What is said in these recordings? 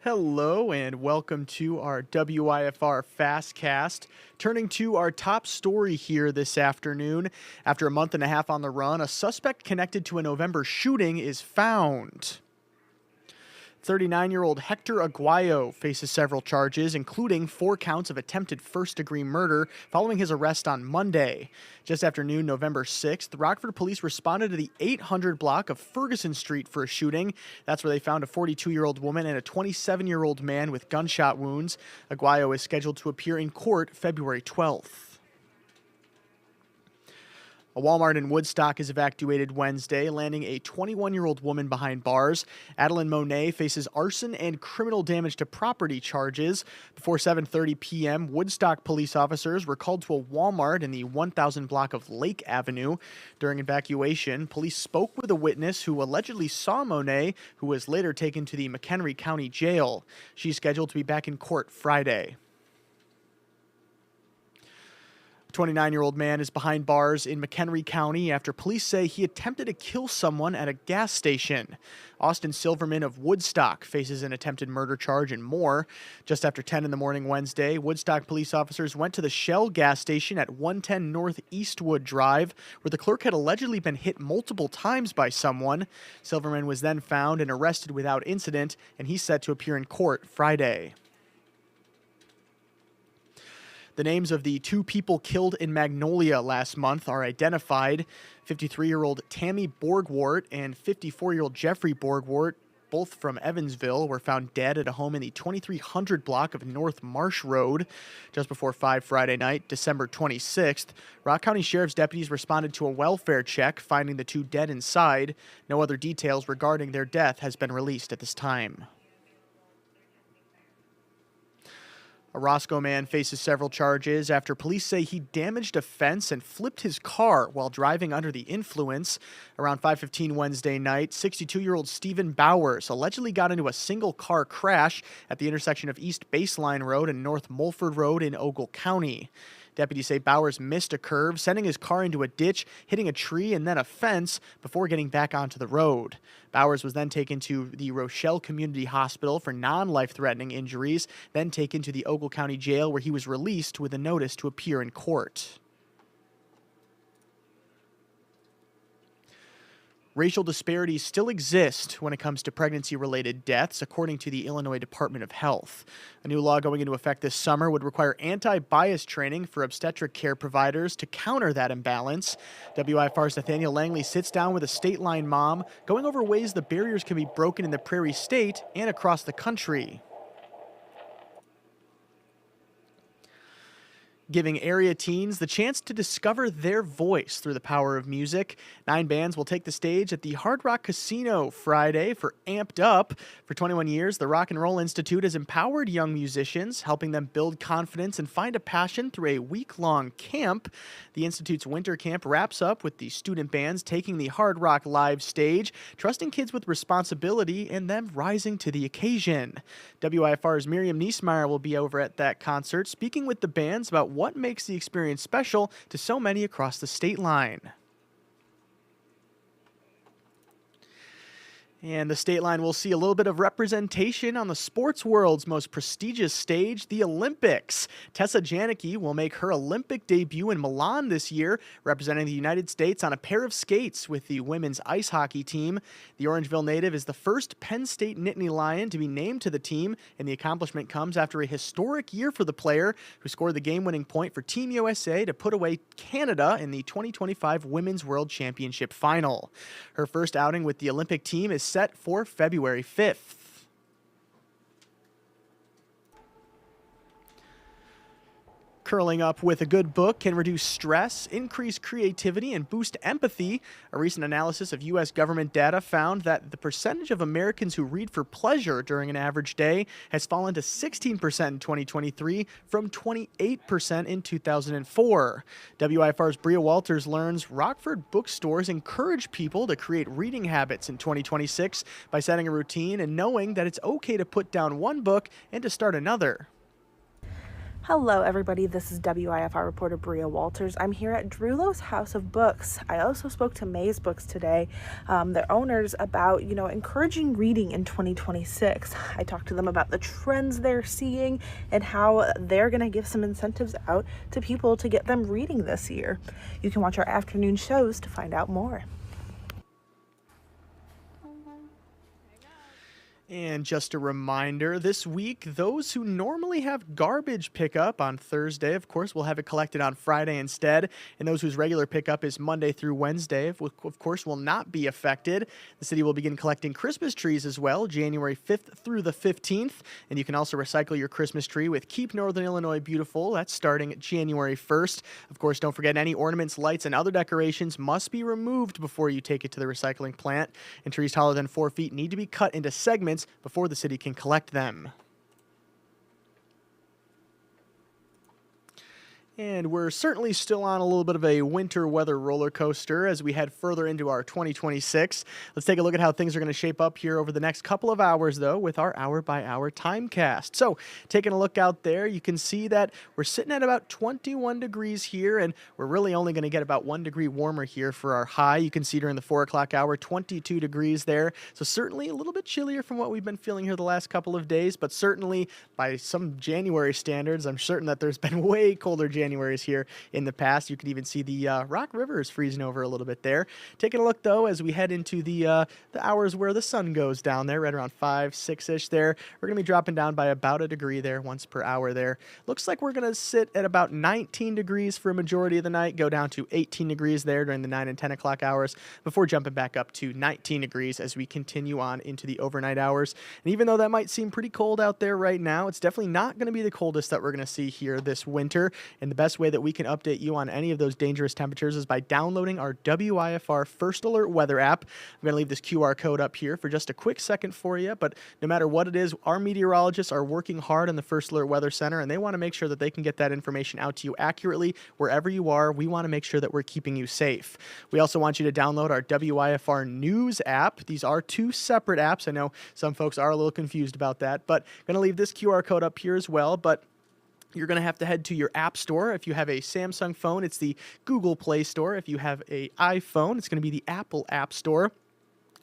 Hello and welcome to our WIFR FastCast. Turning to our top story here this afternoon. After a month and a half on the run, a suspect connected to a November shooting is found. 39-year-old Hector Aguayo faces several charges, including 4 counts of attempted first-degree murder following his arrest on Monday. Just after noon, November 6th, Rockford police responded to the 800 block of Ferguson Street for a shooting. That's where they found a 42-year-old woman and a 27-year-old man with gunshot wounds. Aguayo is scheduled to appear in court February 12th. A Walmart in Woodstock is evacuated Wednesday, landing a 21-year-old woman behind bars. Adeline Monet faces arson and criminal damage to property charges. Before 7:30 p.m., Woodstock police officers were called to a Walmart in the 1000 block of Lake Avenue. During evacuation, police spoke with a witness who allegedly saw Monet, who was later taken to the McHenry County Jail. She's scheduled to be back in court Friday. 29-year-old man is behind bars in McHenry County after police say he attempted to kill someone at a gas station. Austin Silverman of Woodstock faces an attempted murder charge and more. Just after 10 in the morning Wednesday, Woodstock police officers went to the Shell gas station at 110 North Eastwood Drive, where the clerk had allegedly been hit multiple times by someone. Silverman was then found and arrested without incident, and he's set to appear in court Friday. The names of the 2 people killed in Magnolia last month are identified. 53-year-old Tammy Borgwart and 54-year-old Jeffrey Borgwart, both from Evansville, were found dead at a home in the 2300 block of North Marsh Road. Just before 5 Friday night, December 26th, Rock County Sheriff's deputies responded to a welfare check, finding the 2 dead inside. No other details regarding their death has been released at this time. A Roscoe man faces several charges after police say he damaged a fence and flipped his car while driving under the influence. Around 5:15 Wednesday night, 62-year-old Stephen Bowers allegedly got into a single-car crash at the intersection of East Baseline Road and North Mulford Road in Ogle County. Deputies say Bowers missed a curve, sending his car into a ditch, hitting a tree and then a fence before getting back onto the road. Bowers was then taken to the Rochelle Community Hospital for non-life-threatening injuries, then taken to the Ogle County Jail where he was released with a notice to appear in court. Racial disparities still exist when it comes to pregnancy-related deaths, according to the Illinois Department of Health. A new law going into effect this summer would require anti-bias training for obstetric care providers to counter that imbalance. WIFR's Nathaniel Langley sits down with a state line mom, going over ways the barriers can be broken in the Prairie State and across the country. Giving area teens the chance to discover their voice through the power of music. 9 bands will take the stage at the Hard Rock Casino Friday for Amped Up. For 21 years, the Rock and Roll Institute has empowered young musicians, helping them build confidence and find a passion through a week-long camp. The Institute's winter camp wraps up with the student bands taking the Hard Rock live stage, trusting kids with responsibility and them rising to the occasion. WIFR's Miriam Niesmeyer will be over at that concert, speaking with the bands about what makes the experience special to so many across the state line. And the state line will see a little bit of representation on the sports world's most prestigious stage, the Olympics. Tessa Janicki will make her Olympic debut in Milan this year, representing the United States on a pair of skates with the women's ice hockey team. The Orangeville native is the first Penn State Nittany Lion to be named to the team, and the accomplishment comes after a historic year for the player, who scored the game-winning point for Team USA to put away Canada in the 2025 Women's World Championship final. Her first outing with the Olympic team is set for February 5th. Curling up with a good book can reduce stress, increase creativity, and boost empathy. A recent analysis of U.S. government data found that the percentage of Americans who read for pleasure during an average day has fallen to 16% in 2023 from 28% in 2004. WIFR's Bria Walters learns Rockford bookstores encourage people to create reading habits in 2026 by setting a routine and knowing that it's okay to put down one book and to start another. Hello, everybody. This is WIFR reporter Bria Walters. I'm here at Drulow's House of Books. I also spoke to Maze Books today, their owners, about, encouraging reading in 2026. I talked to them about the trends they're seeing and how they're going to give some incentives out to people to get them reading this year. You can watch our afternoon shows to find out more. And just a reminder, this week, those who normally have garbage pickup on Thursday, of course, will have it collected on Friday instead. And those whose regular pickup is Monday through Wednesday, of course, will not be affected. The city will begin collecting Christmas trees as well, January 5th through the 15th. And you can also recycle your Christmas tree with Keep Northern Illinois Beautiful. That's starting January 1st. Of course, don't forget any ornaments, lights, and other decorations must be removed before you take it to the recycling plant. And trees taller than 4 feet need to be cut into segments before the city can collect them. And we're certainly still on a little bit of a winter weather roller coaster as we head further into our 2026. Let's take a look at how things are going to shape up here over the next couple of hours, though, with our hour-by-hour timecast. So, taking a look out there, you can see that we're sitting at about 21 degrees here, and we're really only going to get about 1 degree warmer here for our high. You can see during the 4 o'clock hour, 22 degrees there. So, certainly a little bit chillier from what we've been feeling here the last couple of days, but certainly by some January standards, I'm certain that there's been way colder Januaries here in the past. You can even see the Rock River is freezing over a little bit there. Taking a look, though, as we head into the hours where the sun goes down there, right around 5, 6-ish there, we're going to be dropping down by about a degree there once per hour there. Looks like we're going to sit at about 19 degrees for a majority of the night, go down to 18 degrees there during the 9 and 10 o'clock hours before jumping back up to 19 degrees as we continue on into the overnight hours. And even though that might seem pretty cold out there right now, it's definitely not going to be the coldest that we're going to see here this winter. And the best way that we can update you on any of those dangerous temperatures is by downloading our WIFR First Alert weather app. I'm going to leave this QR code up here for just a quick second for you, but no matter what it is, our meteorologists are working hard in the First Alert Weather Center, and they want to make sure that they can get that information out to you accurately wherever you are. We want to make sure that we're keeping you safe. We also want you to download our WIFR News app. These are two separate apps. I know some folks are a little confused about that, but I'm going to leave this QR code up here as well, but you're going to have to head to your app store. If you have a Samsung phone, it's the Google Play Store. If you have an iPhone, it's going to be the Apple App Store.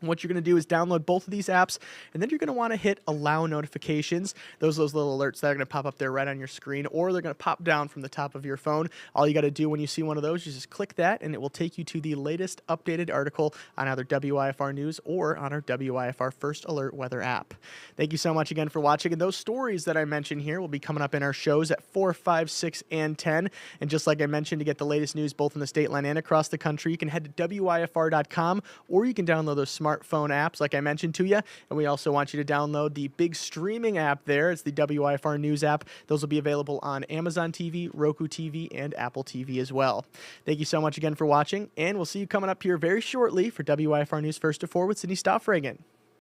What you're going to do is download both of these apps, and then you're going to want to hit allow notifications. Those little alerts that are going to pop up there right on your screen, or they're going to pop down from the top of your phone. All you got to do when you see one of those is just click that, and it will take you to the latest updated article on either WIFR News or on our WIFR First Alert Weather app. Thank you so much again for watching, and those stories that I mentioned here will be coming up in our shows at 4, 5, 6, and 10. And just like I mentioned, to get the latest news both in the state line and across the country, you can head to WIFR.com, or you can download those smartphone apps like I mentioned to you. And we also want you to download the big streaming app there. It's the WIFR News app. Those will be available on Amazon TV, Roku TV, and Apple TV as well. Thank you so much again for watching, and we'll see you coming up here very shortly for WIFR News First to 4 with Sydney Stoffragan.